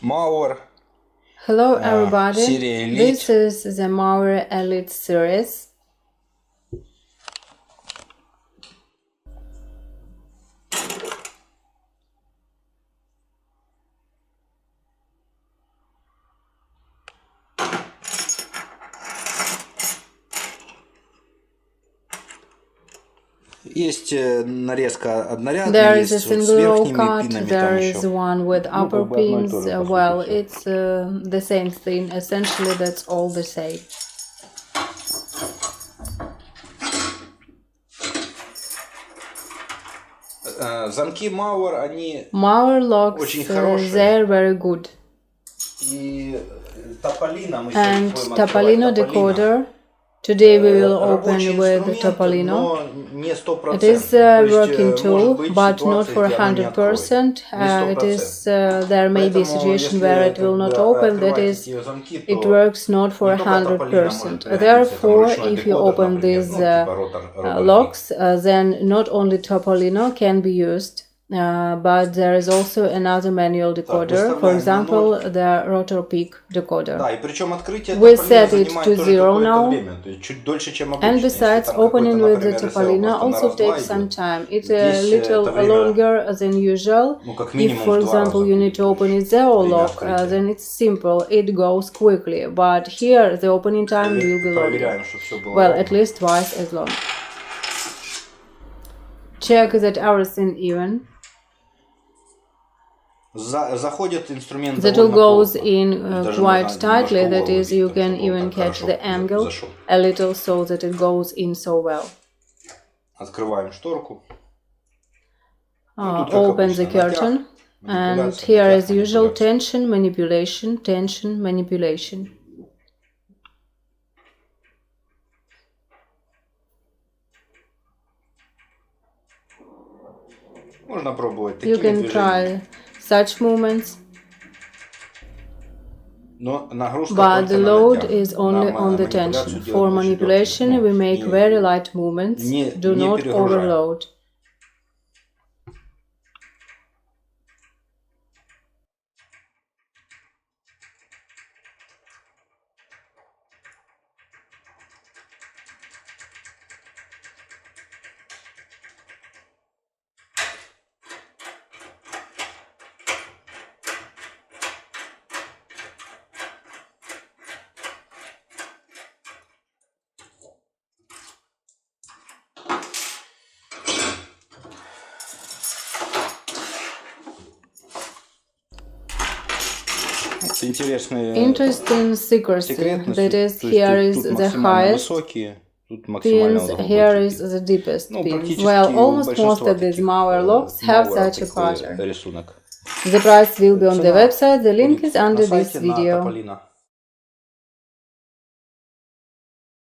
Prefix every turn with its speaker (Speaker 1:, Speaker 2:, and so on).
Speaker 1: MAUER
Speaker 2: Hello everybody,
Speaker 1: серия Elite.
Speaker 2: this is the MAUER Elite series.
Speaker 1: Есть нарезка однорядная,
Speaker 2: There is a
Speaker 1: есть вот с
Speaker 2: single row
Speaker 1: верхними
Speaker 2: cut,
Speaker 1: пинами
Speaker 2: there
Speaker 1: там
Speaker 2: is
Speaker 1: еще.
Speaker 2: one with upper
Speaker 1: как бы одно и
Speaker 2: pins.
Speaker 1: то же, по сути,
Speaker 2: Well,
Speaker 1: всё.
Speaker 2: it's the same thing, essentially that's all the same.
Speaker 1: Замки MAUER, они
Speaker 2: MAUER locks,
Speaker 1: очень хорошие.
Speaker 2: they're very good.
Speaker 1: И Topolino, мы
Speaker 2: And
Speaker 1: сегодня будем
Speaker 2: Topolino
Speaker 1: открывать
Speaker 2: decoder. Today we will open
Speaker 1: Рабочий
Speaker 2: with
Speaker 1: инструмент,
Speaker 2: Topolino.
Speaker 1: но не 100%.
Speaker 2: It is a working
Speaker 1: может
Speaker 2: tool,
Speaker 1: быть
Speaker 2: but not
Speaker 1: ситуация,
Speaker 2: for
Speaker 1: где оно не
Speaker 2: 100%.
Speaker 1: откроет.
Speaker 2: It is there may be a situation where it will not open. That is,
Speaker 1: замки,
Speaker 2: it works not for 100%. Therefore, if you open these locks, then not only Topolino can be used. But there is also another manual decoder, for example, the rotor peak decoder.
Speaker 1: Да, и причем открытие
Speaker 2: We
Speaker 1: Topolino
Speaker 2: set it
Speaker 1: занимает
Speaker 2: to
Speaker 1: тоже
Speaker 2: 0
Speaker 1: какое-то
Speaker 2: now.
Speaker 1: время, то есть чуть дольше, чем обычно.
Speaker 2: And besides, opening with the Topolino also takes some time. It's a little longer than usual. If, for example, you need to open a zero lock, then it's simple, it goes quickly. But here, the opening time will be longer. Well, at least twice as long. Check that everything even. The tool goes in quite tightly, that is, you can even catch the angle a little so that it goes in so well. Open the curtain, and here as usual tension, manipulation, tension, manipulation. You can try such movements, but the load is only on the tension. For manipulation, we make very light movements, do not overload. Interesting secrecy, that is, here is the highest pins, here is the deepest pins. Well, almost most of these MAUER locks have such a pattern. The price will be on the website, the link is under this video.